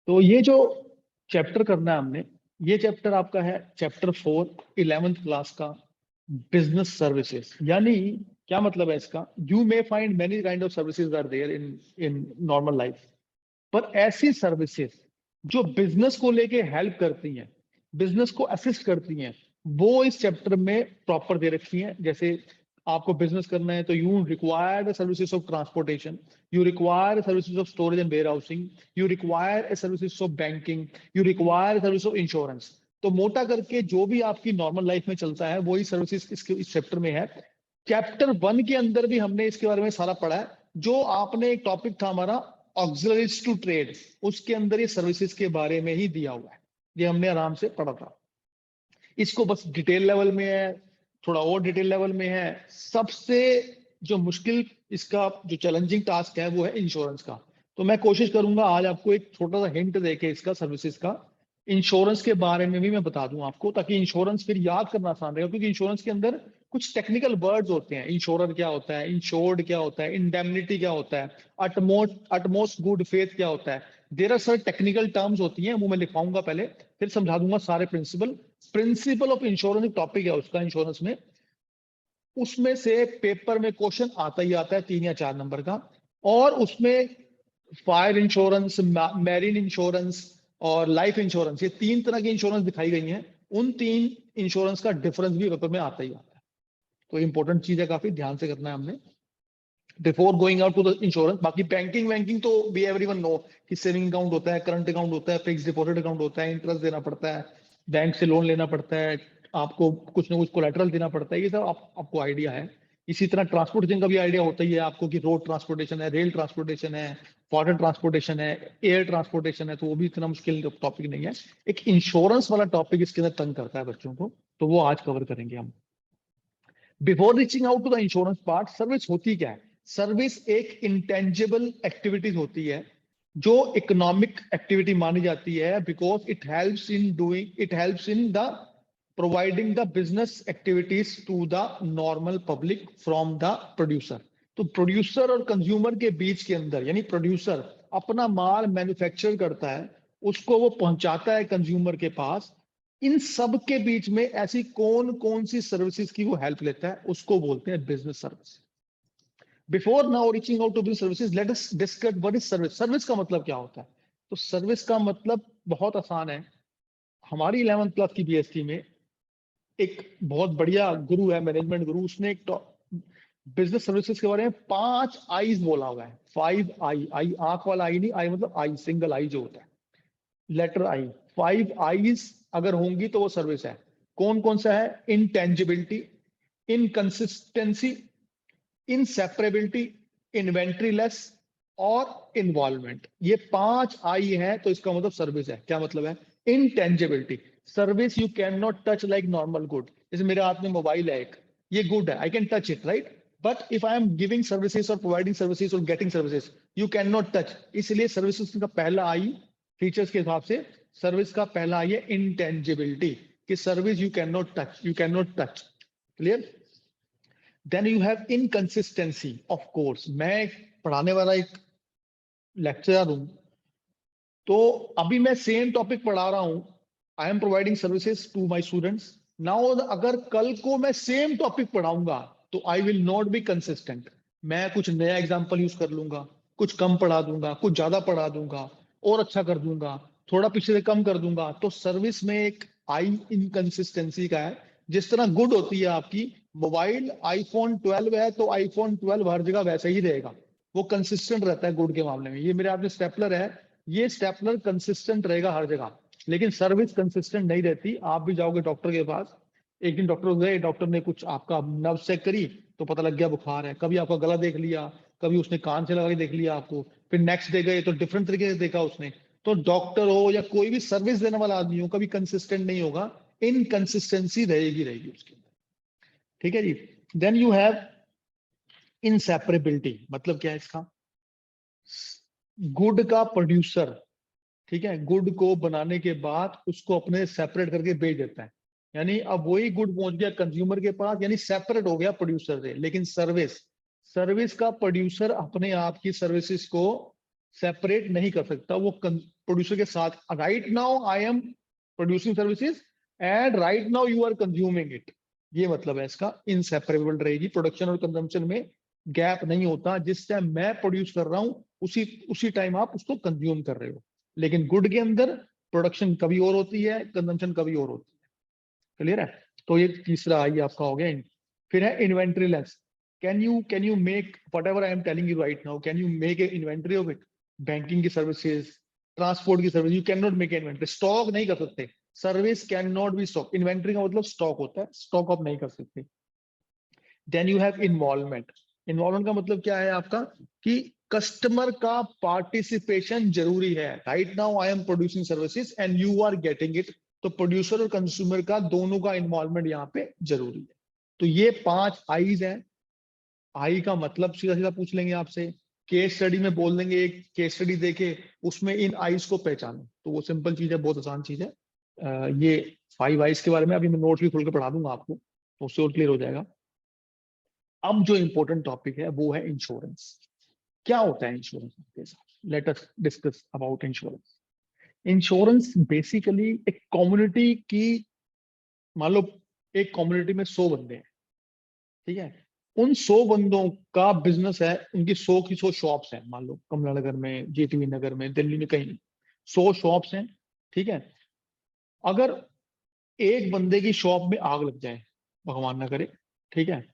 तो ये जो चैप्टर करना है हमने, ये चैप्टर आपका है चैप्टर 4 11th क्लास का, बिजनेस सर्विसेज। यानी क्या मतलब है इसका? You may find many kind of services are there in in normal life, पर ऐसी सर्विसेज जो बिजनेस को लेके हेल्प करती हैं, बिजनेस को असिस्ट करती हैं, वो इस चैप्टर में प्रॉपर दे रखी हैं। जैसे आपको बिजनेस करना है तो you require services of transportation, you require services of storage and warehousing, you require services of banking, you require service of insurance. तो मोटा करके जो भी आपकी नॉर्मल लाइफ में चलता है वही सर्विसेज इसके इस चैप्टर में है। चैप्टर 1 के अंदर भी हमने इसके बारे में सारा पढ़ा है। जो आपने एक टॉपिक था हमारा ऑक्सिलरीज टू ट्रेड, उसके अंदर ये सर्विसेज के बारे में ही दिया हुआ है, ये हमने आराम से पढ़ा था। इसको बस डिटेल लेवल में है, थोड़ा और डिटेल लेवल में है। सबसे जो मुश्किल इसका जो चैलेंजिंग टास्क है वो है इंश्योरेंस का। तो मैं कोशिश करूंगा आज आपको एक छोटा सा हिंट देके इसका सर्विसेज का, इंश्योरेंस के बारे में भी मैं बता दूं आपको, ताकि इंश्योरेंस फिर याद करना आसान रहेगा। क्योंकि इंश्योरेंस के अंदर कुछ टेक्निकल वर्ड्स होते हैं, इंश्योरर क्या होता है, इंश्योर्ड क्या होता है, इंडेमनिटी क्या होता है, अटमोस्ट गुड फेथ क्या होता है। There are sir technical terms होती हैं, वो मैं लिखवाऊंगा पहले, फिर समझा दूंगा सारे प्रिंसिपल ऑफ इंश्योरेंस एक टॉपिक है उसका इंश्योरेंस में। उसमें से पेपर में क्वेश्चन आता ही आता है 3 या 4 नंबर का। और उसमें फायर इंश्योरेंस, मैरीन इंश्योरेंस और लाइफ इंश्योरेंस, ये 3 तरह की इंश्योरेंस दिखाई गई हैं। उन 3 इंश्योरेंस का डिफरेंस भी पेपर में आता ही आता है। तो इंपॉर्टेंट चीज है, काफी ध्यान से करना है हमने before going out to the insurance. बाकी बैंकिंग वैंकिंग तो वी एवरीवन नो कि सेविंग अकाउंट होता है, करंट अकाउंट होता है, फिक्स डिपॉजिट अकाउंट होता है, इंटरेस्ट देना पड़ता है, बैंक से लोन लेना पड़ता है, आपको कुछ ना कुछ कोलेटरल देना पड़ता है, ये सब आपको आइडिया है। इसी तरह ट्रांसपोर्टेशन का भी आइडिया होता ही है आपको कि रोड ट्रांसपोर्टेशन है, रेल ट्रांसपोर्टेशन है, वाटर ट्रांसपोर्टेशन है, एयर ट्रांसपोर्टेशन है। तो वो भी इतना मुश्किल टॉपिक नहीं है। एक इंश्योरेंस वाला टॉपिक इसके अंदर तंग करता है बच्चों को, तो वो आज कवर करेंगे हम। Before reaching out to the insurance part, service होती क्या है? सर्विस एक इंटेंजिबल एक्टिविटीज होती है जो इकोनॉमिक एक्टिविटी मानी जाती है, because it helps in the providing the business activities to the normal public from the producer. तो प्रोड्यूसर और कंज्यूमर के बीच के अंदर, यानी प्रोड्यूसर अपना माल मैन्युफैक्चर करता है, उसको वो पहुंचाता है कंज्यूमर के पास। इन सब के बीच में ऐसी कौन कौन सी सर्विसेज की वो हेल्प लेता है, उसको बोलते हैं business service. Before now reaching out to business services, let us discuss what is service. Service का मतलब क्या होता है? तो सर्विस का मतलब बहुत आसान है। हमारी 11th क्लास की बीएससी में एक बहुत बढ़िया गुरु है, मैनेजमेंट गुरु, उसने एक बिजनेस सर्विसेज के बारे में 5 आईज बोला हुआ है। 5 आई, आई आंख वाला आई नहीं, आई मतलब आई, सिंगल आई जो होता है, लेटर आई। 5 आईज अगर होंगी तो वो सर्विस है। कौन कौन सा है? Intangibility, inconsistency, inseparability, inventory less और इन्वॉल्वमेंट। ये 5 आई है तो इसका मतलब सर्विस है। क्या मतलब है? Intangibility, service you can not touch like normal good. जैसे मेरे हाथ में मोबाइल है एक, ये गुड है, I can touch it, right? But if I am giving services और प्रोवाइडिंग सर्विसेज और getting services, you can not touch. इसलिए सर्विसेज का पहला आई फीचर्स के हिसाब से, सर्विस का पहला आई है इंटेंजिबिलिटी, कि service you can not touch, you can not touch. Clear? Then you have inconsistency. Of course मैं पढ़ाने वाला एक लेक्चरर हूं, तो अभी मैं सेम टॉपिक पढ़ा रहा हूं, I am providing services to my students. Now अगर कल को मैं सेम टॉपिक पढ़ाऊंगा तो I will not be consistent. मैं कुछ नया एग्जांपल यूज कर लूंगा, कुछ कम पढ़ा दूंगा, कुछ ज्यादा पढ़ा दूंगा, और अच्छा कर दूंगा, थोड़ा पीछे से कम कर दूंगा। तो सर्विस में एक आई इनकंसिस्टेंसी का है। जिस तरह गुड होती है आपकी, मोबाइल आईफोन 12 है तो आईफोन 12 हर जगह वैसा ही रहेगा, वो कंसिस्टेंट रहता है गुड के मामले में। ये मेरे हाथ में स्टेपलर है, ये स्टेपलर कंसिस्टेंट रहेगा हर जगह, लेकिन सर्विस कंसिस्टेंट नहीं रहती। आप भी जाओगे डॉक्टर के पास, एक दिन डॉक्टर गए, डॉक्टर ने कुछ आपका नर्व चेक करी तो पता लग गया बुखार है, कभी आपका गला देख लिया, कभी उसने कान से लगा के देख लिया आपको, फिर नेक्स्ट डे गए तो डिफरेंट तरीके से देखा उसने। तो डॉक्टर हो या कोई भी सर्विस देने वाला आदमी हो, कभी कंसिस्टेंट नहीं होगा, इनकंसिस्टेंसी रहेगी उसके अंदर। ठीक है जी। Then you have inseparability. मतलब क्या है इसका? गुड का प्रोड्यूसर, ठीक है, गुड को बनाने के बाद उसको अपने सेपरेट करके बेच देता है, यानी अब वही गुड पहुंच गया कंज्यूमर के पास, यानी सेपरेट हो गया प्रोड्यूसर से। लेकिन सर्विस, सर्विस का प्रोड्यूसर अपने आप की सर्विसेज को सेपरेट नहीं कर सकता, वो प्रोड्यूसर के साथ, right now I am producing services and right now you are consuming it, ये मतलब है इसका, इनसेपरेबल रहेगी। प्रोडक्शन और कंजम्पशन में गैप नहीं होता, जिस टाइम मैं प्रोड्यूस कर रहा हूं उसी टाइम आप उसको कंज्यूम कर रहे हो। लेकिन गुड के अंदर प्रोडक्शन कभी और होती है, कंजम्पशन कभी और होती है। क्लियर है? तो ये तीसरा ये आपका हो गया। फिर है inventory less. Can you make what ever I am telling you right now, can you make a inventory of it? Banking की सर्विसेज, ट्रांसपोर्ट की service, you can not make inventory, stock नहीं कर सकते। Service can not be stock, inventory का मतलब stock होता है, stock आप नहीं कर सकते। Then you have involvement. Involvement का मतलब क्या है आपका, कि कस्टमर का पार्टिसिपेशन जरूरी है। Right now I am producing services and you are getting it, तो प्रोड्यूसर और कंज्यूमर का दोनों का इन्वॉल्वमेंट यहाँ पे जरूरी है। तो ये 5 आईज हैं। आई का मतलब सीधा सीधा पूछ लेंगे आपसे, केस स्टडी में बोल देंगे, एक केस स्टडी देके उसमें इन आईज को पहचानो, तो वो सिंपल चीज है, बहुत आसान चीज है। ये 5 आईज के बारे में अभी मैं नोट भी खोल के पढ़ा दूंगा आपको, तो उससे और क्लियर हो जाएगा। अब जो इंपॉर्टेंट टॉपिक है वो है इंश्योरेंस। क्या होता है insurance? Late us discuss about insurance. Insurance basically एक कम्युनिटी की, मान लो एक कम्युनिटी में 100 बंदे हैं, ठीक है? उन 100 बंदों का बिजनेस है, उनकी 100 की 100 शॉप्स हैं, मान लो कमला नगर में, जेटीवी नगर में, दिल्ली में, कहीं 100 शॉप्स हैं, ठीक है? अगर एक बंदे की शॉप में आग लग जाए, भगवान ना करे, ठीक है,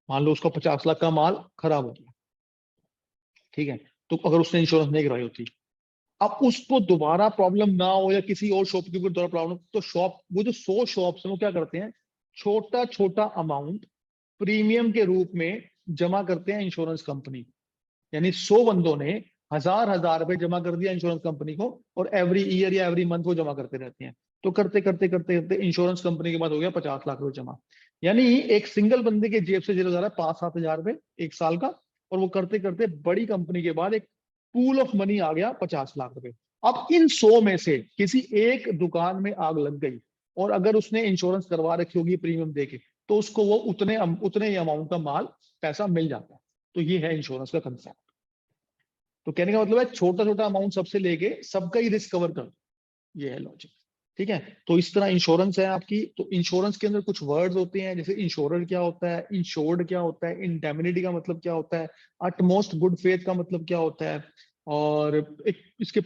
मान लो उसका 50 लाख का माल खराब हो गया, ठीक है, तो अगर उसने इंश्योरेंस नहीं करवाई होती, अब उसको दोबारा प्रॉब्लम ना हो या किसी और शॉपकीपर दोबारा प्रॉब्लम, तो वो जो 100 शॉप्स हैं वो क्या करते हैं, छोटा छोटा अमाउंट प्रीमियम के रूप में जमा करते हैं इंश्योरेंस कंपनी। यानी 100 बंदों ने हजार रुपए जमा कर दिया इंश्योरेंस कंपनी को, और एवरी ईयर या एवरी मंथ वो जमा करते रहते हैं। तो करते करते करते करते इंश्योरेंस कंपनी के बाद हो गया 50 लाख रुपए जमा। यानी एक सिंगल बंदे के जेब से चला जा रहा है 5-7 हजार रुपए एक साल का, और वो करते करते बड़ी कंपनी के बाद एक पूल ऑफ मनी आ गया 50 लाख रुपए। अब इन 100 में से किसी एक दुकान में आग लग गई, और अगर उसने इंश्योरेंस करवा रखी होगी प्रीमियम देके, तो उसको वो उतने ही अमाउंट का माल पैसा मिल जाता है। तो ये है इंश्योरेंस का कंसेप्ट। तो कहने का मतलब है छोटा छोटा अमाउंट सबसे लेके सबका ही रिस्क कवर कर, ये है लॉजिक, ठीक है? तो इस तरह इंश्योरेंस है आपकी। तो इंश्योरेंस के अंदर कुछ वर्ड्स होते हैं, जैसे इंश्योरर क्या होता है, इंश्योर्ड क्या होता है, इंडेमनिटी का मतलब क्या होता है, अटमोस्ट गुड फेथ का मतलब क्या होता है, और एक इसके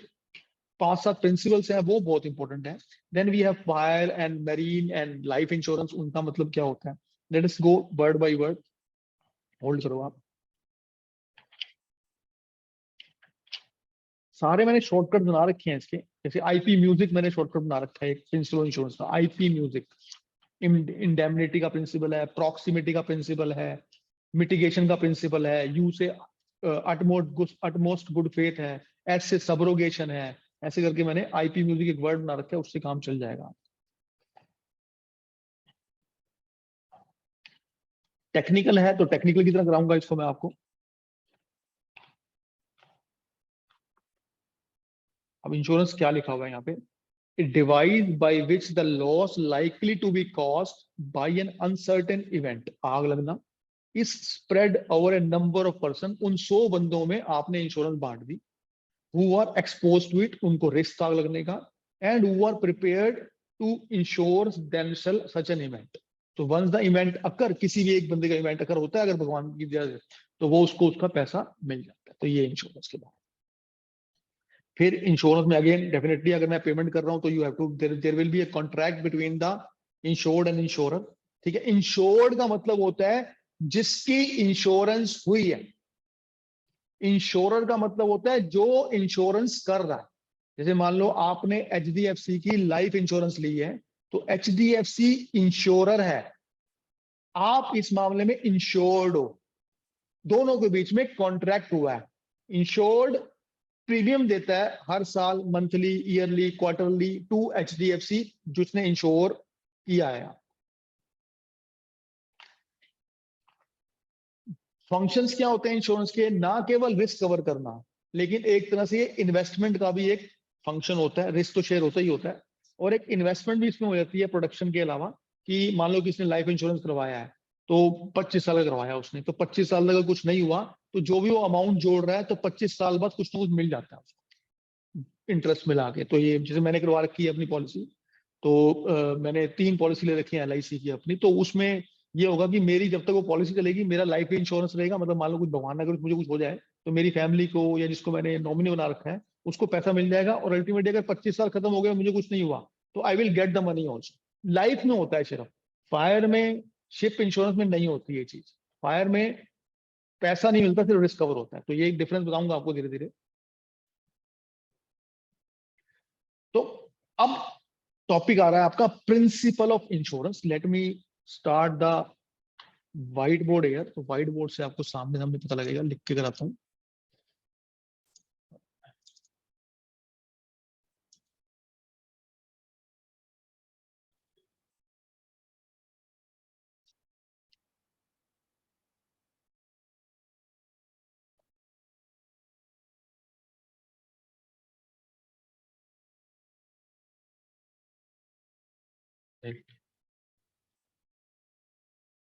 5-7 प्रिंसिपल्स हैं, वो बहुत इंपॉर्टेंट है। Then we have fire and marine and life insurance, उनका मतलब क्या होता है। Let us go word by word, hold करो आप। सारे मैंने शॉर्टकट बना रखे हैं इसके, जैसे आईपी म्यूजिक मैंने शॉर्टकट बना रखा है एक प्रिंसिपल इंश्योरेंस का, आईपी म्यूजिक। इंडेमनिटी का प्रिंसिपल है, प्रॉक्सिमिटी का प्रिंसिपल है, मिटिगेशन का प्रिंसिपल है, यू से अटमोस्ट गुड फेथ है, एस से सबरोगेशन है। ऐसे करके मैंने आईपी म्यूजिक एक वर्ड बना रखा है, उससे काम चल जाएगा। टेक्निकल है तो टेक्निकल की तरह कराऊंगा इसको मैं आपको। अब इंश्योरेंस क्या लिखा हुआ है यहाँ पे, a device by which the loss likely to be caused by an uncertain event, आग लगना, is spread over a number of person, उन 100 बंदों में आपने इंश्योरेंस बांट दी, who are exposed to it, उनको रिस्क आग लगने का, and who are prepared to insure themselves such an event। तो once the event occur, किसी भी एक बंदे का इवेंट अगर होता है अगर भगवान की वजह से, तो वो उसको उसका पैसा मिल जाता है। तो ये इंश्योरेंस के बाद फिर इंश्योरेंस में अगेन डेफिनेटली अगर मैं पेमेंट कर रहा हूं तो you have to, there will be a contract between the insured and insurer, ठीक है? इंश्योर्ड का मतलब होता है जिसकी इंश्योरेंस हुई है, इंश्योरर का मतलब होता है जो इंश्योरेंस कर रहा है। जैसे मान लो आपने एचडीएफसी की लाइफ इंश्योरेंस ली है, तो एचडीएफसी इंश्योरर है, आप इस मामले में इंश्योर्ड हो, दोनों के बीच में कॉन्ट्रैक्ट हुआ है। इंश्योर्ड प्रीमियम देता है हर साल, monthly, yearly, quarterly, to HDFC जिसने इंश्योर किया है। फंक्शंस क्या होते हैं इंश्योरेंस के, ना केवल रिस्क कवर करना, लेकिन एक तरह से इन्वेस्टमेंट का भी एक फंक्शन होता है। रिस्क तो शेयर होता ही होता है, और एक इन्वेस्टमेंट भी इसमें हो जाती है प्रोडक्शन के अलावा, कि मान लो किसने लाइफ इंश्योरेंस करवाया है, तो 25 साल का करवाया उसने, तो 25 साल तक अगर कुछ नहीं हुआ तो जो भी वो अमाउंट जोड़ रहा है तो 25 साल बाद कुछ ना कुछ मिल जाता है उसको इंटरेस्ट मिला के। तो ये जैसे मैंने करवा रखी है अपनी पॉलिसी, तो मैंने 3 पॉलिसी ले रखी है LIC की अपनी, तो उसमें ये होगा कि मेरी जब तक वो पॉलिसी चलेगी मेरा लाइफ इंश्योरेंस रहेगा, मतलब मान लो कुछ भगवान अगर मुझे कुछ हो जाए तो मेरी फैमिली को या जिसको मैंने नॉमिनी बना रखा है उसको पैसा मिल जाएगा, और अल्टीमेटली अगर 25 साल खत्म हो गया मुझे कुछ नहीं हुआ तो I will get the money also. Life में होता है सिर्फ, फायर में, शिप इंश्योरेंस में नहीं होती ये चीज। फायर में पैसा नहीं मिलता, सिर्फ रिस्क कवर होता है। तो ये एक डिफरेंस बताऊंगा आपको धीरे धीरे। तो अब टॉपिक आ रहा है आपका principle of insurance. Let me start the white board air. तो व्हाइट बोर्ड से आपको सामने सामने पता लगेगा, लिख के कराता हूँ।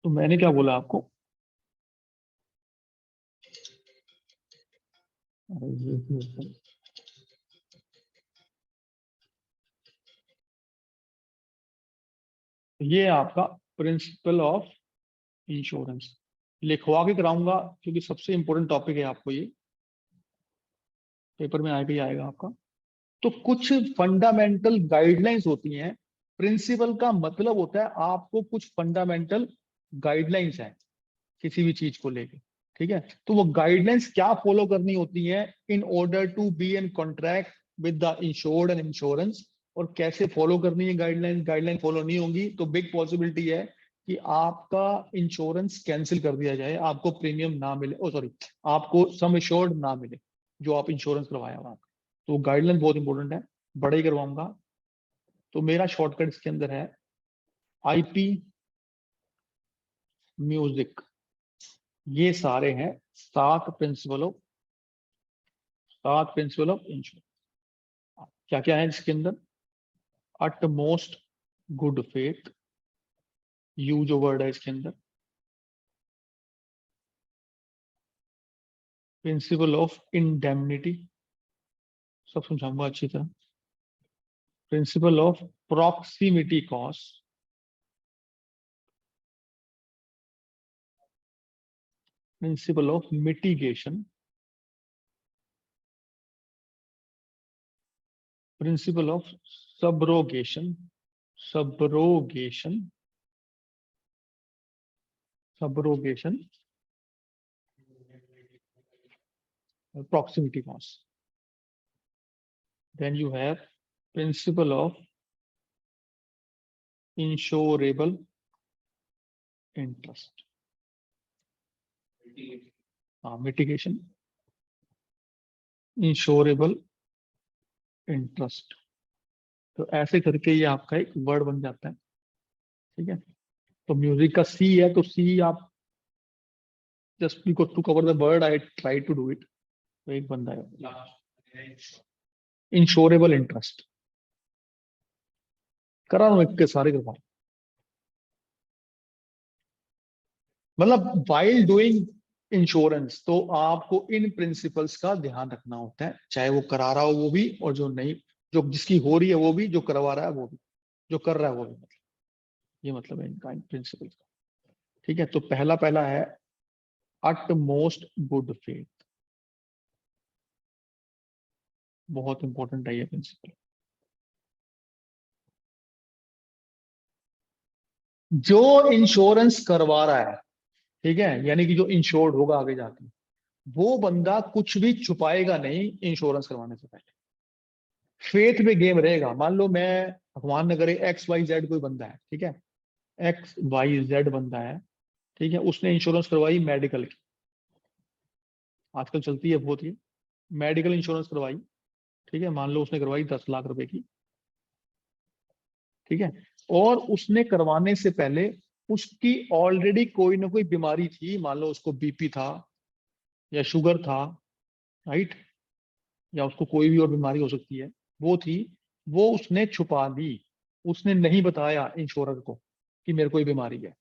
तो मैंने क्या बोला आपको, अरे ये आपका प्रिंसिपल ऑफ इंश्योरेंस लिखवा के कराऊंगा क्योंकि सबसे इंपॉर्टेंट टॉपिक है आपको ये, पेपर में आए भी आएगा आपका। तो कुछ फंडामेंटल गाइडलाइंस होती हैं। प्रिंसिपल का मतलब होता है आपको कुछ फंडामेंटल गाइडलाइंस है किसी भी चीज को लेके, ठीक है। तो वो गाइडलाइंस क्या फॉलो करनी होती है in order to be in contract with the insured and insurance, और कैसे फॉलो करनी है गाइडलाइन। गाइडलाइन फॉलो नहीं होंगी तो बिग पॉसिबिलिटी है कि आपका इंश्योरेंस कैंसिल कर दिया जाए, आपको प्रीमियम ना मिले, ओ सॉरी, आपको सम एश्योर्ड ना मिले जो आप इंश्योरेंस करवाया हुआ। तो गाइडलाइन बहुत इंपॉर्टेंट है, बड़ा ही करवाऊंगा। तो मेरा शॉर्टकट इसके अंदर है IP म्यूजिक। ये सारे हैं 7 प्रिंसिपल ऑफ इंश्योरेंस। क्या क्या है इसके अंदर, अट मोस्ट गुड फेथ, यू जो वर्ड है इसके अंदर, प्रिंसिपल ऑफ इंडेमनिटी, सब समझाऊंगा अच्छी तरह, principle of proximity cost, principle of mitigation, principle of subrogation, subrogation, subrogation, proximity cost. Then you have principle of insurable interest, mitigation, insurable interest। तो ऐसे करके ये आपका एक वर्ड बन जाता है, ठीक है। तो म्यूजिक का C है, तो C आप just because to cover the word I try to do it, तो एक बंदा है इंश्योरेबल इंटरेस्ट। करा रहा हूं, एक के सारे करवा, मतलब वाइल डूइंग इंश्योरेंस तो आपको इन प्रिंसिपल्स का ध्यान रखना होता है, चाहे वो करा रहा हो वो भी, और जो नहीं, जो जिसकी हो रही है वो भी, जो करवा रहा है वो भी, जो कर रहा है वो भी, मतलब ये मतलब है इनका इन प्रिंसिपल्स का, ठीक है। तो पहला पहला है अट मोस्ट गुड फेथ, बहुत इंपॉर्टेंट है ये प्रिंसिपल। जो इंश्योरेंस करवा रहा है, ठीक है, यानी कि जो इंश्योर्ड होगा आगे जाके, वो बंदा कुछ भी छुपाएगा नहीं इंश्योरेंस करवाने से पहले। फेथ में गेम रहेगा। मान लो मैं, भगवान न करे, XYZ कोई बंदा है, ठीक है, XYZ बंदा है, ठीक है, उसने इंश्योरेंस करवाई मेडिकल की, आजकल चलती है बहुत, ही मेडिकल इंश्योरेंस करवाई, ठीक है, मान लो उसने करवाई 10 लाख रुपए की, ठीक है, और उसने करवाने से पहले उसकी ऑलरेडी कोई ना कोई बीमारी थी, मान लो उसको BP था या शुगर था, राइट, या उसको कोई भी और बीमारी हो सकती है, वो थी, वो उसने छुपा दी, उसने नहीं बताया इंश्योरर को कि मेरे को ये बीमारी है।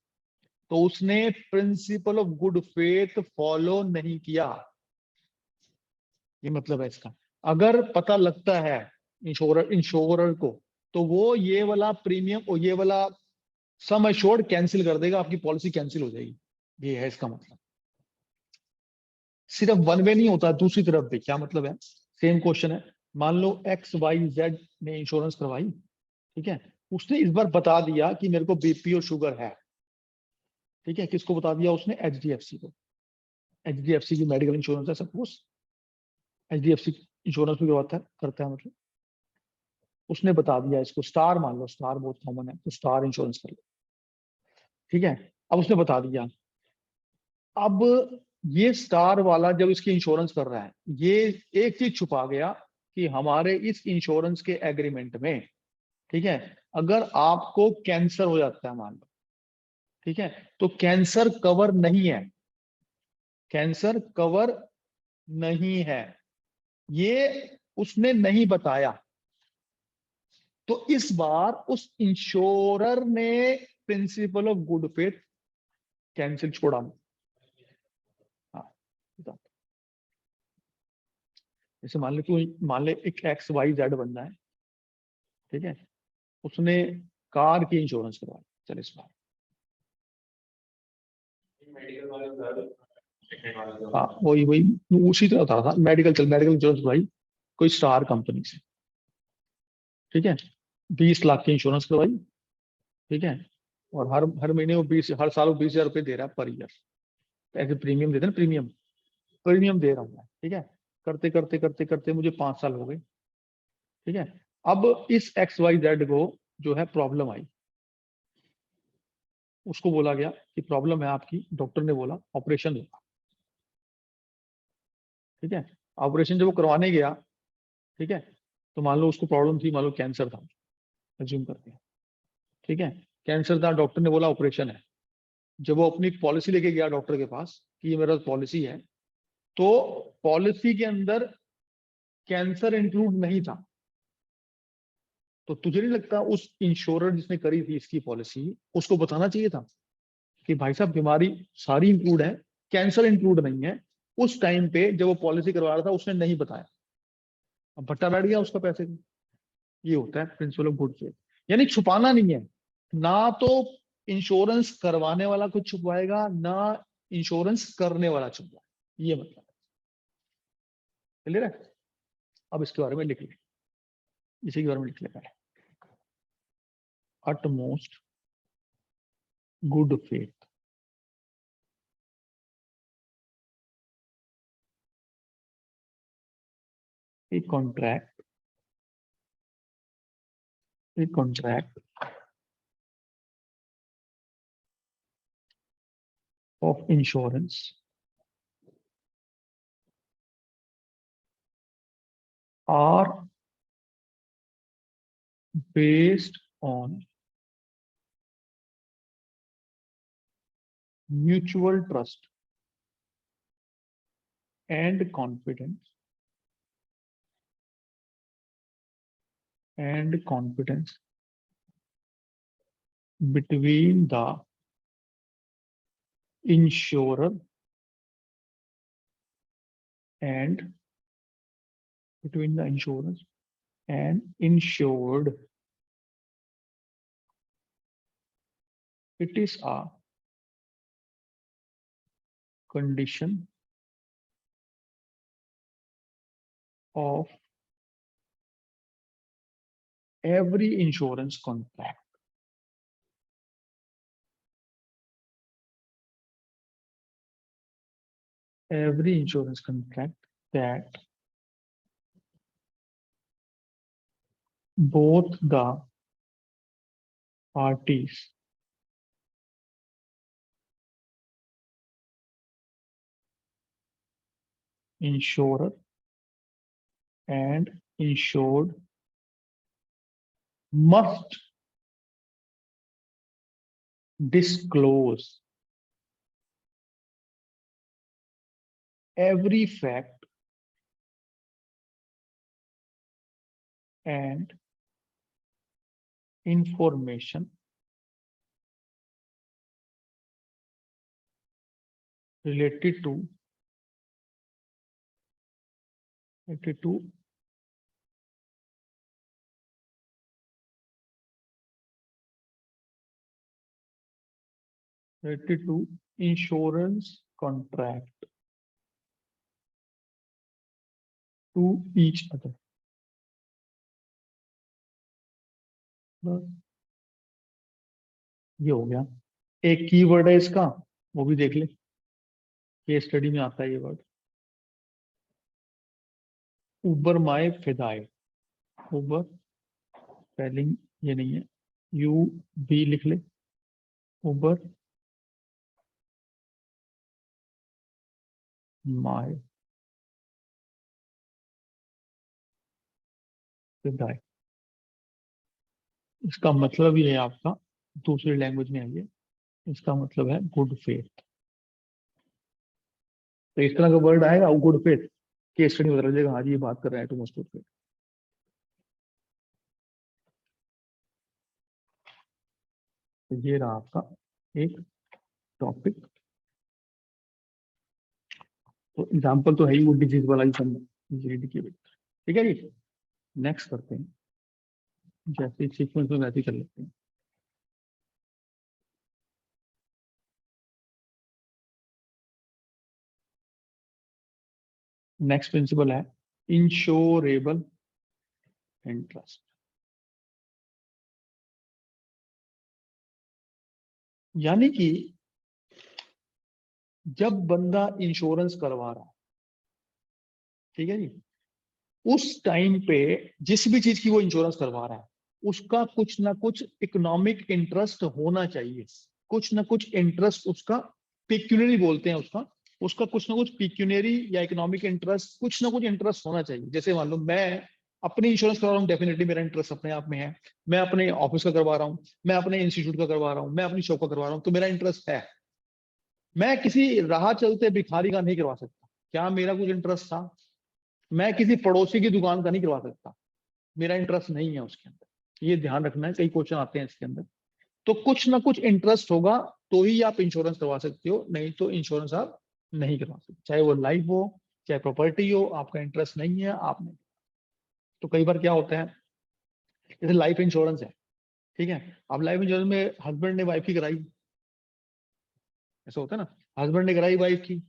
तो उसने principle of good faith follow नहीं किया। ये मतलब है इसका। अगर पता लगता है इंश्योरर को, तो वो ये वाला प्रीमियम और ये वाला सम एश्योर्ड कैंसिल कर देगा, आपकी पॉलिसी कैंसिल हो जाएगी। ये है इसका मतलब। सिर्फ वन वे नहीं होता, दूसरी तरफ भी। क्या मतलब है? सेम क्वेश्चन है। मान लो XYZ ने इंश्योरेंस करवाई, ठीक है। उसने इस बार बता दिया कि मेरे को बीपी और शुगर है, ठीक है। किसको बता दिया उसने? HDFC को। HDFC की मेडिकल इंश्योरेंस है सपोज। HDFC इंश्योरेंस भी करता है मतलब। उसने बता दिया इसको, स्टार मान लो, स्टार बहुत कॉमन है तो स्टार इंश्योरेंस कर लो, ठीक है। अब उसने बता दिया। अब ये स्टार वाला जब इसकी इंश्योरेंस कर रहा है, ये एक चीज छुपा गया कि हमारे इस इंश्योरेंस के एग्रीमेंट में, ठीक है, अगर आपको कैंसर हो जाता है मान लो, ठीक है, तो कैंसर कवर नहीं है। कैंसर कवर नहीं है, ये उसने नहीं बताया। तो इस बार उस इंश्योरर ने principle of good faith cancel छोड़ा। हाँ, बताओ। जैसे मान ले एक XYZ बंदा है, ठीक है। उसने कार की इंश्योरेंस करवाई, चल इस बार। हाँ, वही वही उसी तरह था मेडिकल इंश्योरेंस भाई, कोई स्टार कंपनी से, ठीक है। 20 लाख की इंश्योरेंस करवाई, ठीक है। और हर हर महीने वो 20, हर साल वो 20,000 रुपये दे रहा है पर ईयर। ऐसे प्रीमियम देते हैं ना, प्रीमियम। प्रीमियम दे रहा हूँ मैं, ठीक है। करते करते करते करते मुझे 5 साल हो गए, ठीक है। अब इस XYZ को जो है प्रॉब्लम आई। उसको बोला गया कि प्रॉब्लम है आपकी, डॉक्टर ने बोला ऑपरेशन होगा, ठीक है। ऑपरेशन जब वो करवाने गया, ठीक है, तो मान लो उसको प्रॉब्लम थी, मान लो कैंसर था, एज्यूम करते हैं, ठीक है। कैंसर था, डॉक्टर ने बोला ऑपरेशन है। जब वो अपनी पॉलिसी लेके गया डॉक्टर के पास कि ये मेरा पॉलिसी है, तो पॉलिसी के अंदर कैंसर इंक्लूड नहीं था। तो तुझे नहीं लगता उस इंश्योरर जिसने करी थी इसकी पॉलिसी, उसको बताना चाहिए था कि भाई साहब बीमारी सारी इंक्लूड है, कैंसर इंक्लूड नहीं है। उस टाइम पे जब वो पॉलिसी करवा रहा था उसने नहीं बताया, अब भट्टा बैठ गया उसका पैसे का। ये होता है प्रिंसिपल ऑफ गुड फेथ। यानी छुपाना नहीं है। ना तो इंश्योरेंस करवाने वाला कुछ छुपाएगा, ना इंश्योरेंस करने वाला छुपाएगा। ये मतलब क्लियर है? अब इसके बारे में लिख ले, इसी के बारे में लिख ले पहले। utmost good faith, a contract of insurance are based on mutual trust and confidence between the insurer and between the insurance and insured. It is a condition of every insurance contract, that both the parties insurer and insured must disclose every fact and information related to insurance contract to each other. बस ये हो गया। एक keyword है इसका, वो भी देख ले, केस स्टडी में आता है ये वर्ड, उबर माए फिदाए। उबर स्पेलिंग ये नहीं है, यू बी लिख ले, उबर माए फिदाए। इसका मतलब ये है आपका, दूसरी लैंग्वेज में है ये, इसका मतलब है गुड फेथ। तो इस तरह का वर्ड आएगा गुड फेथ, केस स्टडी में बता देगा हाँ जी ये बात कर रहा है टू मस्ट गुड फेथ। तो ये रहा आपका एक टॉपिक। तो एग्जाम्पल तो है ही वो डिजीज वाला ही सब, ठीक है जी। नेक्स्ट करते हैं, जैसे सीक्वेंस में वैसे ही कर लेते हैं। नेक्स्ट प्रिंसिपल है इंश्योरेबल इंटरेस्ट। यानी कि जब बंदा इंश्योरेंस करवा रहा है, ठीक है जी, उस टाइम पे जिस भी चीज की वो इंश्योरेंस करवा रहा है उसका कुछ ना कुछ इकोनॉमिक इंटरेस्ट होना चाहिए। कुछ ना कुछ इंटरेस्ट उसका, पिक्यूनरी बोलते हैं उसका, उसका कुछ ना कुछ पिक्यूनरी या इकोनॉमिक इंटरेस्ट, कुछ ना कुछ इंटरेस्ट होना चाहिए। जैसे मान लो मैं अपनी इंश्योरेंस करवा रहा हूँ, डेफिनेटली मेरा इंटरेस्ट अपने आप में है। मैं अपने ऑफिस का करवा रहा हूँ, मैं अपने इंस्टीट्यूट का करवा रहा हूँ, मैं अपनी शॉप का करवा रहा हूँ, तो मेरा इंटरेस्ट है। मैं किसी राह चलते भिखारी का नहीं करवा सकता, क्या मेरा कुछ इंटरेस्ट था? मैं किसी पड़ोसी की दुकान का नहीं करवा सकता, मेरा इंटरेस्ट नहीं है उसके अंदर। ये ध्यान रखना है, कई क्वेश्चन आते हैं इसके अंदर। तो कुछ ना कुछ इंटरेस्ट होगा तो ही आप इंश्योरेंस करवा सकते हो, नहीं तो इंश्योरेंस आप नहीं करवा सकते। चाहे वो लाइफ हो, चाहे प्रॉपर्टी हो, आपका इंटरेस्ट नहीं है आप नहीं। तो कई बार क्या होता है, जैसे लाइफ इंश्योरेंस है, ठीक है, अब लाइफ इंश्योरेंस में हस्बैंड ने वाइफ की कराई, ऐसा होता है ना, हस्बैंड ने कराई वाइफ की।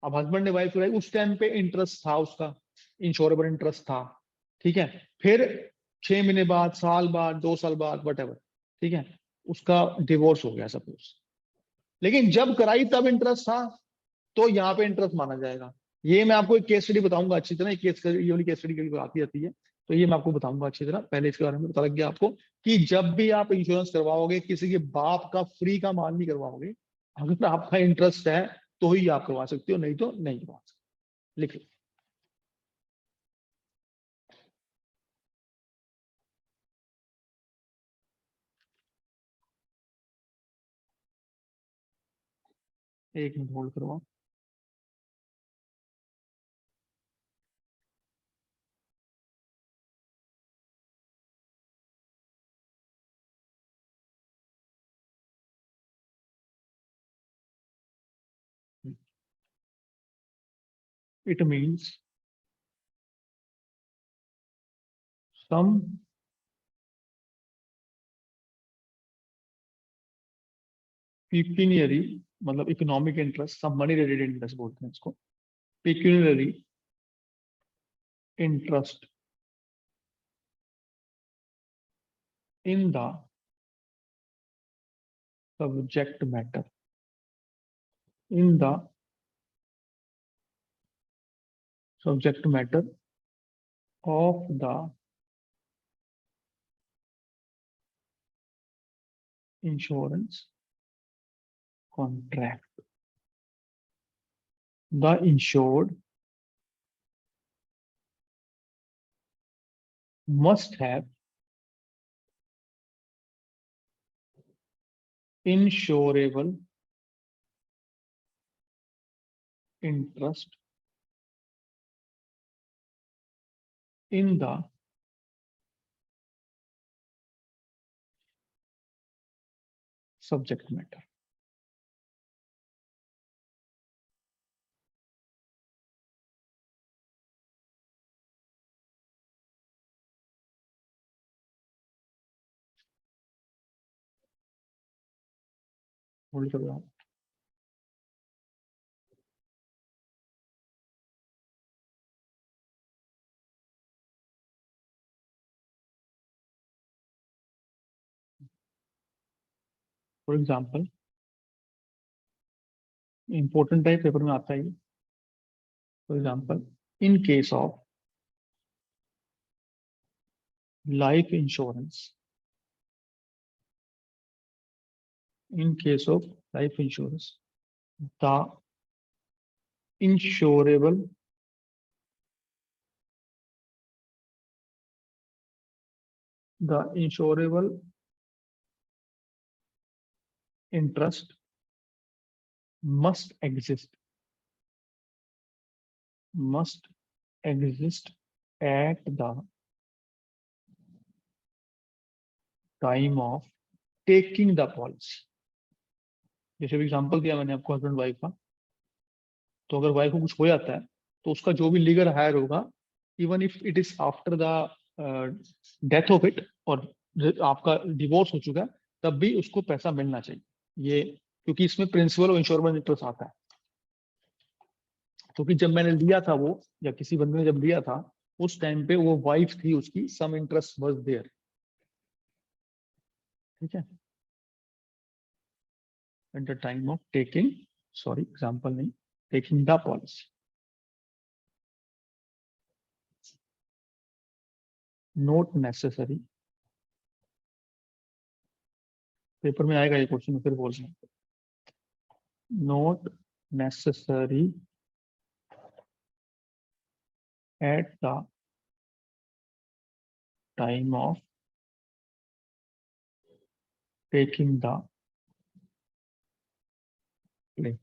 अब हस्बैंड ने वाइफ कराई, उस टाइम पे इंटरेस्ट था उसका, इंश्योरेबल इंटरेस्ट था, ठीक है। फिर 6 महीने बाद, साल बाद, 2 साल बाद, वट एवर, ठीक है, उसका डिवोर्स हो गया सपोज, लेकिन जब कराई तब इंटरेस्ट था, तो यहाँ पे इंटरेस्ट माना जाएगा। ये मैं आपको एक केस स्टडी बताऊंगा अच्छी तरह, ये वाली केस स्टडी कभी आती जाती है, तो ये मैं आपको बताऊंगा अच्छी तरह। पहले इसके बारे में पता लग गया आपको कि जब भी आप इंश्योरेंस करवाओगे किसी के बाप का फ्री का माल नहीं करवाओगे, अगर आपका इंटरेस्ट है तो ही आप करवा सकते हो, नहीं तो नहीं करवा सकते। लिख लो। एक मिनट होल्ड करवाओ। इट मीन्स सम पिक्यूनियरी, मतलब economic interest, some money related interest बोलते हैं इसको, pecuniary interest in the subject matter, in the subject matter of the insurance contract. The insured must have insurable interest in the subject matter. Hold कर रहा हूँ। For example important है, paper में आता है। For example in case of life insurance, in case of life insurance, the insurable interest must exist at the time of taking the policy। जैसे भी example दिया मैंने आपको हस्बैंड वाइफ का, तो अगर वाइफ को कुछ हो जाता है तो उसका जो भी लीगल हायर होगा, even if it is after the death of it, और आपका डिवोर्स हो चुका है, तब भी उसको पैसा मिलना चाहिए। ये क्योंकि इसमें प्रिंसिपल और इंश्योरेबल इंटरेस्ट आता है। क्योंकि जब मैंने लिया था वो, या किसी बंदे ने जब लिया था, उस टाइम पे वो वाइफ थी उसकी, सम इंटरेस्ट वाज देयर। ठीक है, at the time of taking, sorry example नहीं, taking the policy. Not necessary, paper में आएगा ये क्वेश्चन, फिर बोल रहे हैं, not necessary at the time of taking the claim।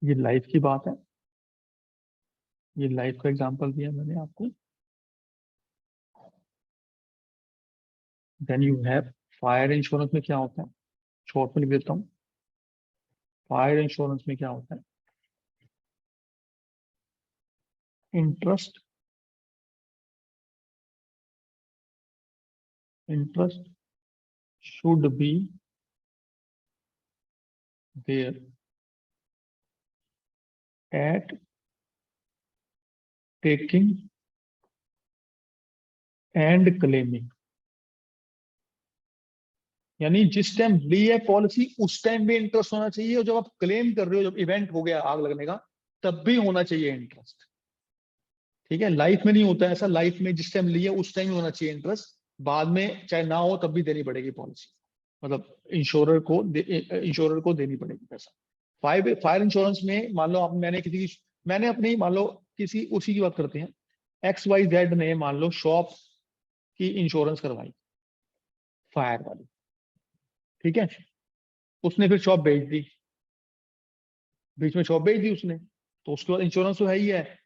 ये लाइफ की बात है, ये लाइफ का एग्जांपल दिया मैंने आपको। Then you have fire insurance में क्या होता है, शॉर्ट में लिख देता हूँ। फायर इंश्योरेंस में क्या होता है, interest should be there at taking and claiming। यानी जिस टाइम ली है पॉलिसी उस टाइम भी इंटरेस्ट होना चाहिए, और जब आप क्लेम कर रहे हो, जब इवेंट हो गया आग लगने का, तब भी होना चाहिए इंटरेस्ट। ठीक है, लाइफ में नहीं होता है ऐसा, लाइफ में जिस टाइम ली है उस टाइम ही होना चाहिए इंटरेस्ट, बाद में चाहे ना हो तब भी देनी पड़ेगी पॉलिसी, मतलब इंश्योरर को देनी पड़ेगी पैसा। फायर इंश्योरेंस में मान लो आप, मैंने अपनी, मान लो किसी, उसी की बात करते हैं, XYZ ने मान लो शॉप की इंश्योरेंस करवाई फायर वाली। ठीक है, उसने फिर शॉप बेच दी, बीच में शॉप बेच दी उसने, तो उसके बाद इंश्योरेंस तो है ही है।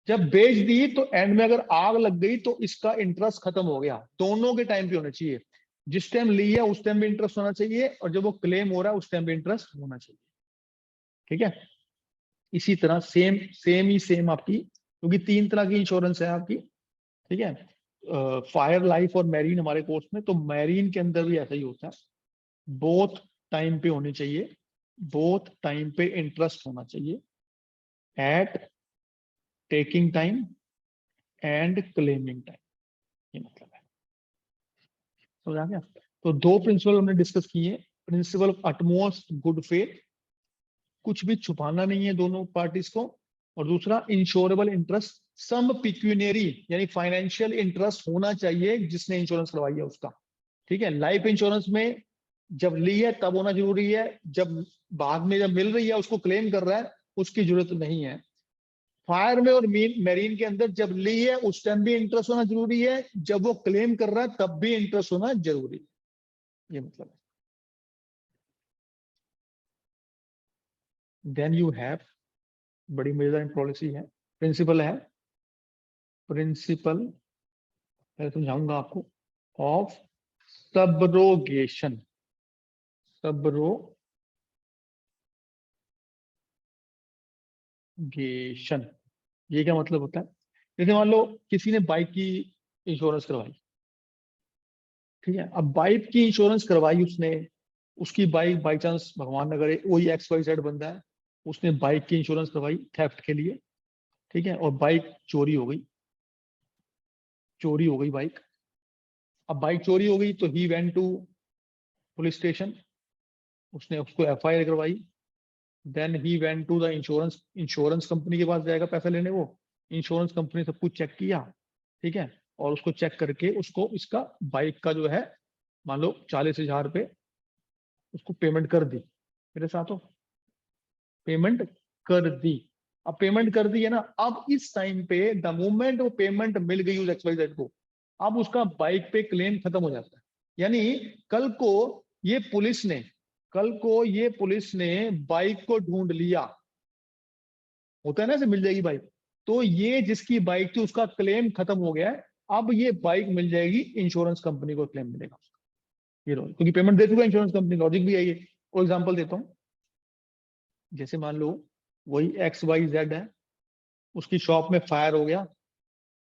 जब बेच दी तो एंड में अगर आग लग गई तो इसका इंटरेस्ट खत्म हो गया। दोनों के टाइम पे होना चाहिए, जिस टाइम ली है उस टाइम भी इंटरेस्ट होना चाहिए, और जब वो क्लेम हो रहा है उस टाइम भी इंटरेस्ट होना चाहिए। ठीक है, इसी तरह सेम आपकी, क्योंकि 3 तरह की इंश्योरेंस है आपकी। ठीक है, फायर, लाइफ और मैरीन हमारे कोर्स में, तो मैरीन के अंदर भी ऐसा ही होता है, बोथ टाइम पे होनी चाहिए, बोथ टाइम पे इंटरेस्ट होना चाहिए, at taking time and claiming time. ये मतलब है, समझ आ गया। तो 2 प्रिंसिपल हमने डिस्कस किए, principle of utmost good faith, कुछ भी छुपाना नहीं है दोनों पार्टीज को, और दूसरा इंश्योरेबल इंटरेस्ट, सम पिक्यूनियरी यानी फाइनेंशियल इंटरेस्ट होना चाहिए जिसने इंश्योरेंस करवाई है उसका। ठीक है, लाइफ इंश्योरेंस में जब ली है तब होना जरूरी है, जब बाद में जब मिल रही है उसको क्लेम कर रहा है उसकी जरूरत नहीं है। फायर में और मेरीन के अंदर जब ली है उस टाइम भी इंटरेस्ट होना जरूरी है, जब वो क्लेम कर रहा है तब भी इंटरेस्ट होना जरूरी है। ये मतलब है। देन यू हैव, बड़ी मजेदार पॉलिसी है, प्रिंसिपल है, प्रिंसिपल मैं समझाऊंगा आपको, ऑफ सबरोगेशन। सबरोगेशन, ये क्या मतलब होता है? जैसे मान लो किसी ने बाइक की इंश्योरेंस करवाई, ठीक है, अब बाइक की इंश्योरेंस करवाई उसने, उसकी बाइक बाई चांस भगवान न करे वही XYZ बंदा है, उसने बाइक की इंश्योरेंस करवाई थेफ्ट के लिए, ठीक है, और बाइक चोरी हो गई, चोरी हो गई बाइक। अब बाइक चोरी हो गई तो he went to police station, उसने उसको FIR करवाई। Then he went to the insurance, insurance company के पास जाएगा पैसा लेने वो, इंश्योरेंस कंपनी सब कुछ चेक किया, ठीक है, और उसको चेक करके उसको इसका बाइक का जो है मान लो 40,000 रुपये उसको पेमेंट कर दी, मेरे साथ हो, पेमेंट कर दी। अब पेमेंट कर दी है ना, अब इस टाइम पे द मोमेंट वो पेमेंट मिल गई उस XYZ को, अब उसका बाइक पे क्लेम खत्म हो जाता है। यानी कल को ये पुलिस ने, कल को ये पुलिस ने बाइक को ढूंढ लिया, होता है ना ऐसे मिल जाएगी बाइक, तो ये जिसकी बाइक थी उसका क्लेम खत्म हो गया है, अब ये बाइक मिल जाएगी, इंश्योरेंस कंपनी को क्लेम मिलेगा उसका, ये लो, क्योंकि पेमेंट दे चुका इंश्योरेंस कंपनी, लॉजिक भी है ये। कोई एग्जांपल देता हूँ, जैसे मान लो वही XYZ है, उसकी शॉप में फायर हो गया,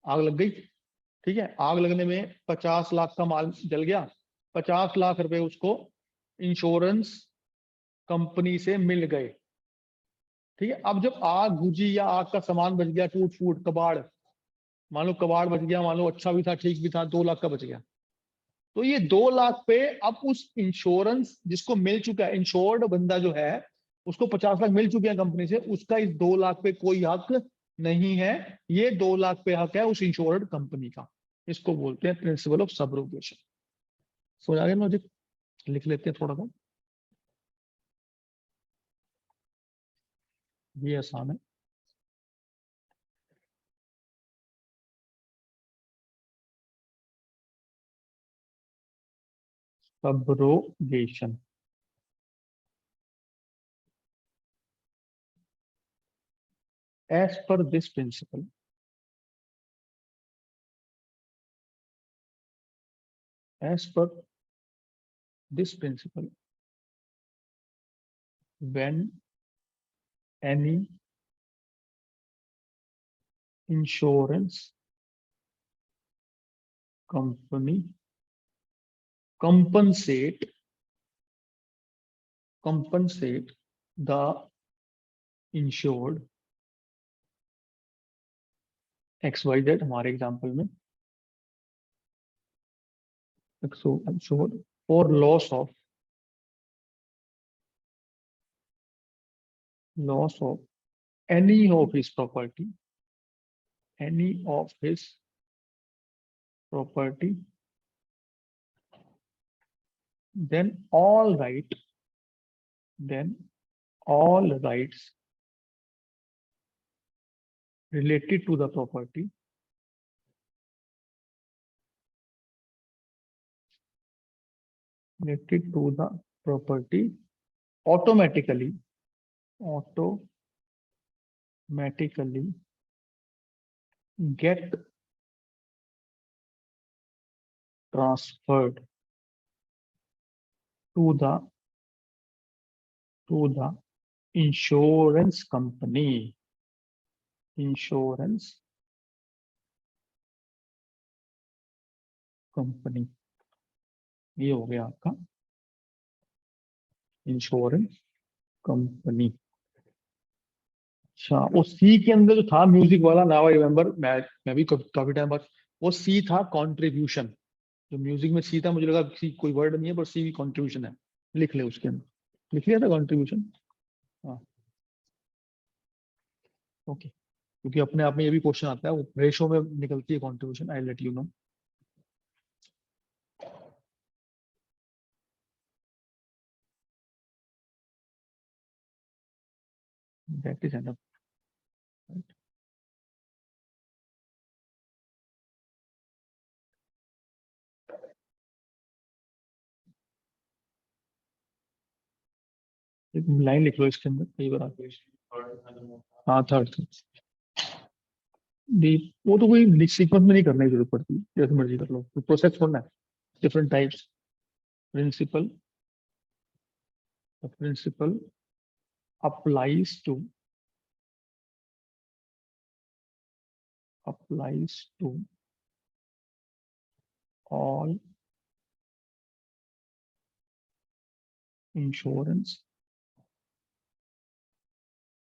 आग लग गई, ठीक है, आग लगने में 50 लाख का माल जल गया, 50 लाख रुपए उसको इंश्योरेंस कंपनी से मिल गए, ठीक है। अब जब आग बुझी या आग का सामान बच गया, टूट फूट कबाड़, मान लो कबाड़ बच गया, मान लो अच्छा भी था ठीक भी था, 2 लाख का बच गया, तो ये 2 लाख पे अब उस इंश्योरेंस जिसको मिल चुका है, इंश्योर्ड बंदा जो है उसको 50 लाख मिल चुके हैं कंपनी से, उसका इस 2 लाख पे कोई हक नहीं है, ये 2 लाख पे हक है उस इंश्योर्ड कंपनी का। इसको बोलते हैं प्रिंसिपल ऑफ सबरोगेशन। समझ आ गया लॉजिक? लिख लेते हैं थोड़ा सा, ये आसान है। Subrogation, as per this principle, as per this principle, when any insurance company compensate compensate the insured XYZ, हमारे एग्जांपल में insured for loss of any of his property, any of his property, then all right, then all rights related to the property, related to the property automatically get transferred to the insurance company, insurance company, ये हो गया आपका insurance company. अच्छा, वो सी के अंदर जो था म्यूजिक वाला, नाउ आई रिमेम्बर, मैं भी काफी टाइम बाद, वो सी था कंट्रीब्यूशन, जो म्यूजिक में सी था, मुझे लगा सी कोई वर्ड नहीं है पर सी भी कंट्रीब्यूशन है, लिख ले उसके अंदर, लिख लिया था कंट्रीब्यूशन। हाँ, ओके, क्योंकि अपने आप में ये भी क्वेश्चन आता है, वो रेशो में निकलती है contribution, I let you know. That is enough. एक लाइन लिख लो इसके अंदर कई बार हाँ, थर्ड, वो तो कोई सीक्वेंस में नहीं करने की जरूरत पड़ती, जैसे मर्जी कर लो, प्रोसेस छोड़ना है, different types. Principle, principle applies to applies to all insurance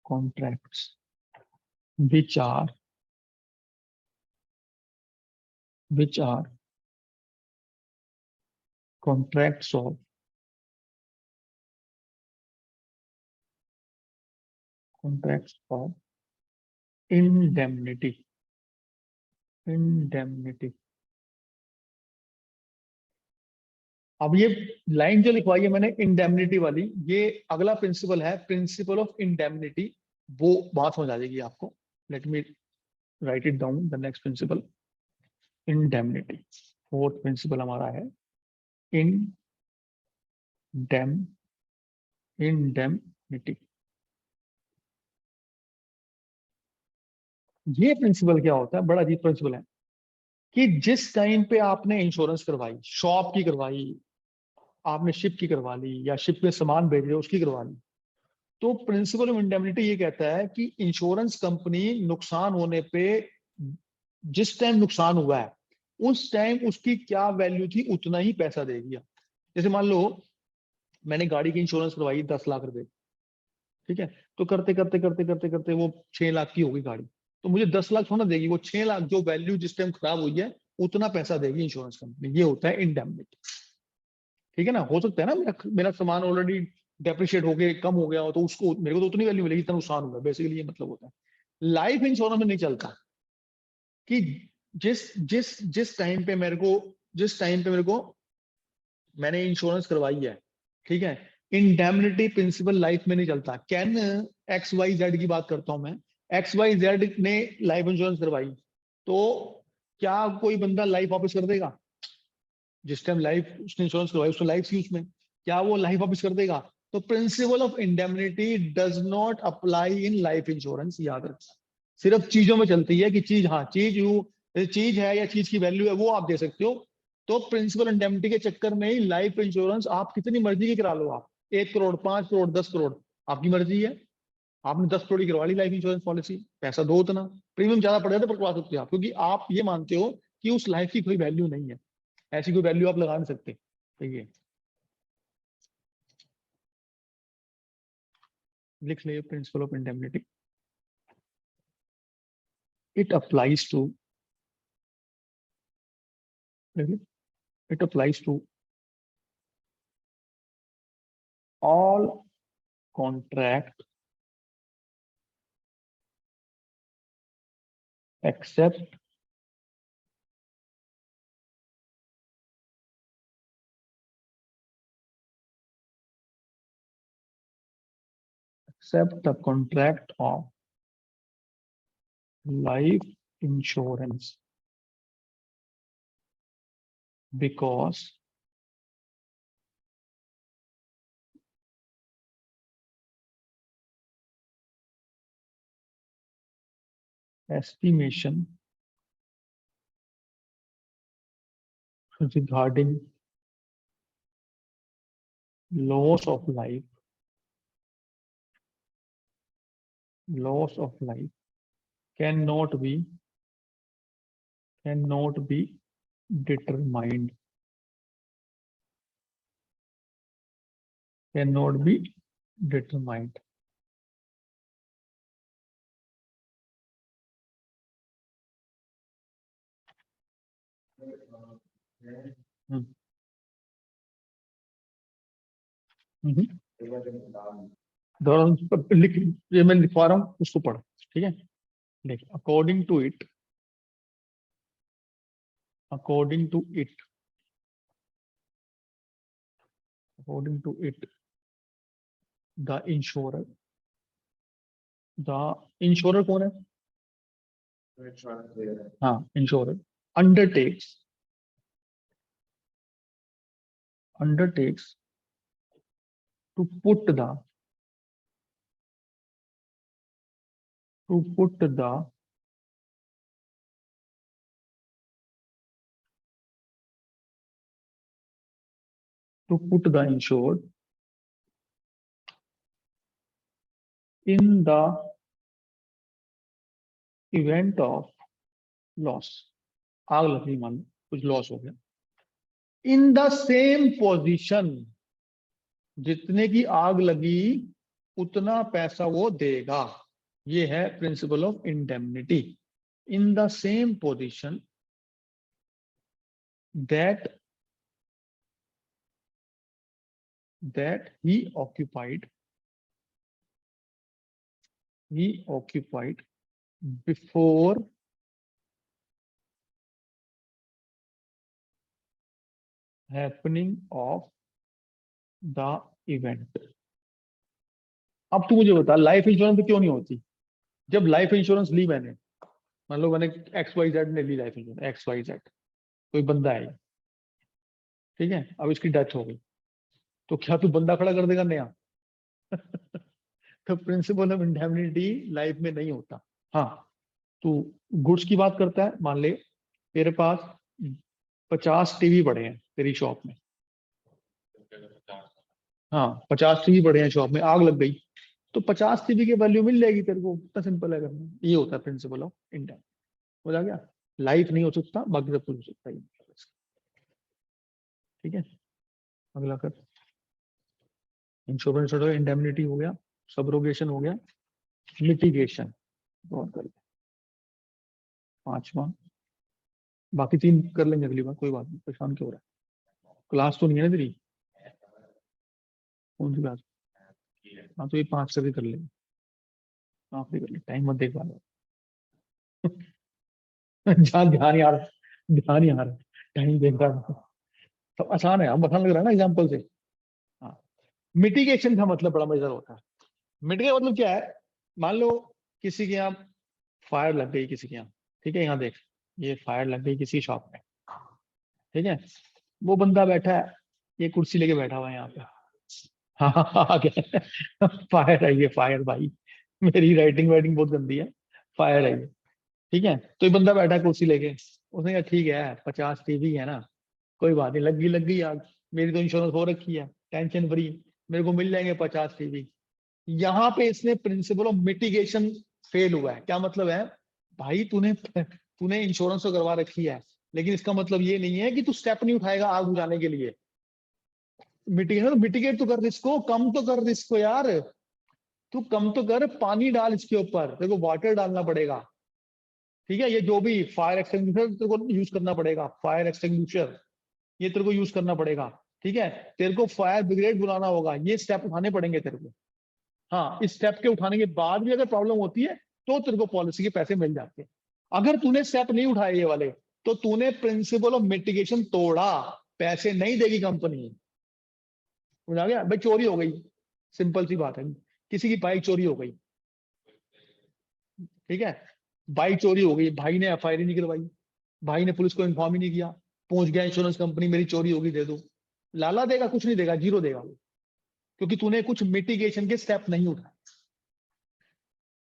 contracts which are contracts of indemnity. अब ये लाइन जो लिखवाई है मैंने इंडेमनिटी वाली, ये अगला प्रिंसिपल है, प्रिंसिपल ऑफ इंडेमनिटी। वो बात समझ आ जाएगी आपको। Let me write it down, the next principle indemnity. Fourth principle हमारा है इंडेमनिटी। ये प्रिंसिपल क्या होता है, बड़ा अजीब प्रिंसिपल है कि जिस टाइम पे आपने इंश्योरेंस करवाई, शॉप की करवाई, आपने शिप की करवा ली, या शिप में सामान भेज रहे हो उसकी करवा ली, तो प्रिंसिपल ऑफ इंडेमनिटी ये कहता है कि इंश्योरेंस कंपनी नुकसान होने पे, जिस टाइम नुकसान हुआ है उस टाइम उसकी क्या वैल्यू थी उतना ही पैसा देगी। जैसे मान लो मैंने गाड़ी की इंश्योरेंस करवाई 10 लाख रुपए, ठीक है, तो करते करते करते करते करते वो 6 लाख की होगी गाड़ी, तो मुझे 10 लाख थोड़ा देगी, वो 6 लाख जो वैल्यू जिस टाइम खराब हुई है उतना पैसा देगी इंश्योरेंस कंपनी। ये होता है इंडेमनिटी। ठीक है ना, हो सकता है ना मेरा सामान ऑलरेडी डेप्रिशिएट हो गया, कम हो गया हो, तो उसको मेरे को तो उतनी वैल्यू मिलेगी जितना नुकसान हुआ। बेसिकली ये मतलब होता है। लाइफ इंश्योरेंस में नहीं चलता कि जिस जिस जिस टाइम पे मेरे को मैंने इंश्योरेंस करवाई है, ठीक है, इंडेमनिटी प्रिंसिपल लाइफ में नहीं चलता। कैन XYZ की बात करता हूं मैं, XYZ ने लाइफ इंश्योरेंस करवाई, तो क्या कोई बंदा लाइफ वापस कर देगा? जिस टाइम लाइफ उसने इंश्योरेंस करवाई उसने लाइफ थी उसमें, क्या वो लाइफ वापस कर देगा? तो principal of indemnity does not apply in life insurance, याद रखना। सिर्फ चीजों में चलती है कि चीज, हाँ चीज है या चीज की वैल्यू है वो आप दे सकते हो। तो प्रिंसिपल इंडेमनिटी के चक्कर में ही लाइफ इंश्योरेंस आप कितनी मर्जी की करा लो, आप 1 करोड़, 5 करोड़, 10 करोड़, आपकी मर्जी है। आपने 10 करोड़ की करवा ली लाइफ इंश्योरेंस पॉलिसी, पैसा दो उतना, प्रीमियम ज्यादा पड़ जाता है, करवा सकते हो आप, क्योंकि आप ये मानते हो कि उस लाइफ की कोई वैल्यू नहीं है, ऐसी कोई वैल्यू आप लगा नहीं सकते। ठीक है, लिख ले principle of indemnity. It applies to all contract except the contract of life insurance because estimation regarding loss of life cannot be determined cannot be determined हम्म, लिख, ये मैं लिखवा रहा हूँ उसको पढ़। ठीक है, देख, according to it the insurer कौन है? हाँ, insurer undertakes to put the insured in the event of loss। आग लग गई, मान लो कुछ लॉस हो गया, इन द सेम पोजीशन जितने की आग लगी उतना पैसा वो देगा। ये है principal of indemnity. In the same position that he occupied before happening of the event। अब तू मुझे बता, लाइफ इंश्योरेंस क्यों नहीं होती? जब लाइफ इंश्योरेंस ली मैंने, मान लो मैंने XYZ ने ली लाइफ इंश्योरेंस, XYZ कोई बंदा है, ठीक है, अब इसकी डेथ हो गई, तो क्या तू बंदा खड़ा कर देगा नया? तो प्रिंसिपल ऑफ इंडेमनिटी लाइफ में नहीं होता। हाँ, तू गुड्स की बात करता है, मान ले तेरे पास 50 टीवी पड़े हैं तेरी शॉप में। हाँ, 50 टीवी पड़े हैं शॉप में, आग लग गई, तो 50 टीवी की वैल्यू मिल जाएगी तेरे को। इतना सिंपल है करना। ये होता है प्रिंसिपल ऑफ इंडेमनिटी। हो जा गया? लाइफ नहीं हो सकता, बाकी सब कुछ हो सकता है। ठीक है, अगला कर। इंश्योरेंस हो गया, इंडेमनिटी हो गया, सबरोगेशन हो गया, मिटिगेशन और कर। पांचवा, बाकी तीन कर लेंगे अगली बार, कोई बात नहीं, परेशान क्यों हो रहा है? क्लास तो नहीं है ना तेरी? कौन सी क्लास? हाँ, तो ये 5 करके कर लेंगे। आप भी कर ले, टाइम मत देख पा रहे। जहाँ ध्यान यार, ध्यान यार, टाइम देख रहा हूँ। तो आसान है, हम आसान लग रहा है ना एग्जाम्पल से। हाँ, मिटिगेशन का मतलब बड़ा मजेदार होता है। मिटिगेशन मतलब क्या है? मान लो किसी के यहाँ फायर लग गई, किसी के यहाँ, ठीक है, यहाँ देख, ये फायर लग गई किसी शॉप में, ठीक है, वो बंदा बैठा है, ये कुर्सी लेके बैठा हुआ है यहाँ पे। हाँ हाँ हाँ, आ गया। फायर है ये, फायर भाई, मेरी राइटिंग वाइटिंग बहुत गंदी है। फायर है ये, ठीक है। तो ये बंदा बैठा है कुर्सी लेके, उसने कहा ठीक है 50 टीवी है ना, कोई बात नहीं, लग गई आग, मेरी तो इंश्योरेंस हो रखी है, टेंशन फ्री, मेरे को मिल जाएंगे 50 टीवी। यहाँ पे इसने प्रिंसिपल ऑफ मिटिगेशन फेल हुआ है। क्या मतलब है? भाई तूने तूने इंश्योरेंस तो करवा रखी है, लेकिन इसका मतलब ये नहीं है कि तू स्टेप नहीं उठाएगा आग बुझाने के लिए। मिटिगेशन, मिटिगेट तो कर रिस्क को, कम तो कर रिस्क को यार। तू कम तो कर, पानी डाल इसके ऊपर, तेरे को वाटर डालना पड़ेगा, ठीक है। ये जो भी फायर एक्सटिंग्विशर तेरे को यूज करना पड़ेगा, फायर एक्सटिंग्विशर ये तेरे को यूज करना पड़ेगा, ठीक है। तेरे को फायर ब्रिगेड बुलाना होगा, ये स्टेप उठाने पड़ेंगे तेरे को। हाँ, इस स्टेप के उठाने के बाद भी अगर प्रॉब्लम होती है तो तेरे को पॉलिसी के पैसे मिल जाते हैं। अगर तूने स्टेप नहीं उठाए ये वाले, तो तूने प्रिंसिपल ऑफ मिटिगेशन तोड़ा, पैसे नहीं देगी कंपनी। समझ आ गया भाई? चोरी हो गई, सिंपल सी बात है, किसी की बाइक चोरी हो गई, ठीक है, बाइक चोरी हो गई, भाई ने FIR ही नहीं करवाई, भाई ने पुलिस को इन्फॉर्म ही नहीं किया, पहुंच गया इंश्योरेंस कंपनी, मेरी चोरी होगी दे दो, लाला देगा? कुछ नहीं देगा, जीरो देगा वो, क्योंकि तूने कुछ मिटिगेशन के स्टेप नहीं उठाए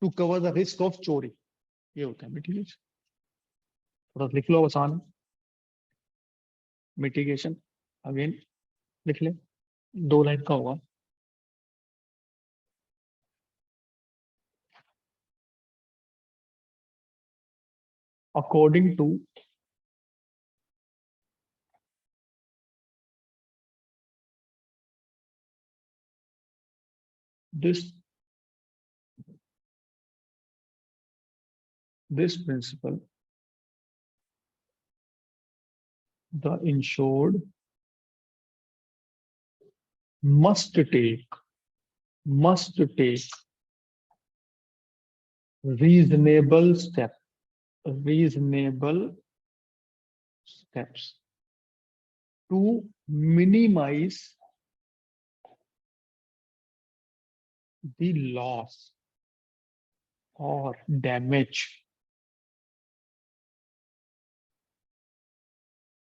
to cover the risk of चोरी। ये होता है मिटिगेशन। थोड़ा लिख लो, आसान है। मिटिगेशन अगेन लिख ले, 2 लाइन का होगा। According to this principle, the insured must take reasonable step reasonable steps to minimize the loss or damage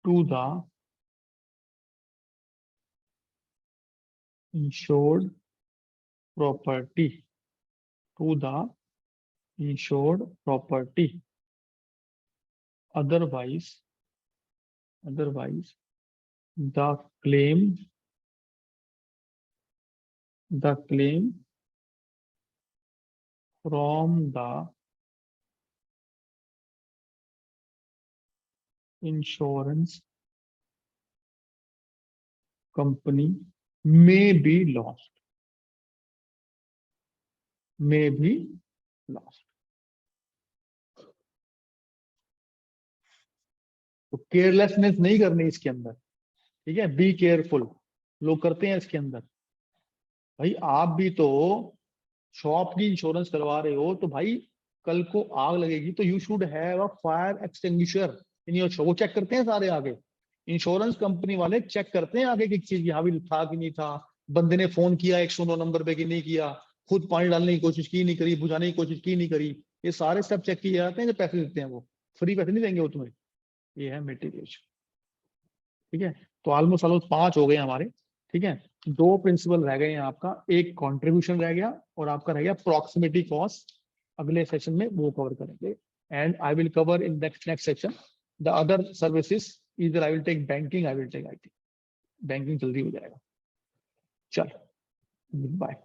to the insured property, to the insured property. Otherwise, the claim from the insurance company may be lost, may be lost. तो carelessness नहीं करनी इसके अंदर, ठीक है, be careful लोग करते हैं इसके अंदर। भाई आप भी तो शॉप की इंश्योरेंस करवा रहे हो, तो भाई कल को आग लगेगी तो you should have a fire extinguisher in your shop. वो चेक करते हैं सारे आगे, इंश्योरेंस कंपनी वाले चेक करते हैं आगे की चीज, यहाँ भी था कि नहीं था, बंदे ने फोन किया 109 नंबर पे कि नहीं किया, खुद पानी डालने की कोशिश की नहीं करी, बुझाने की कोशिश की नहीं करी, ये सारे सब चेक किए जाते हैं। जो पैसे देते हैं वो फ्री पैसे नहीं देंगे वो तुम्हें। ये है मिटिगेशन, ठीक है। तो ऑलमोस्ट ऑलमोस्ट 5 हो गए हमारे, ठीक है। 2 प्रिंसिपल रह गए हैं आपका, एक कंट्रीब्यूशन रह गया और आपका रह गया प्रॉक्सिमिटी कॉस्ट। अगले सेशन में वो कवर करेंगे, and I will cover in next session the other services. इधर I will take banking, I will take IT। Banking जल्दी हो जाएगा। चलो, बाय।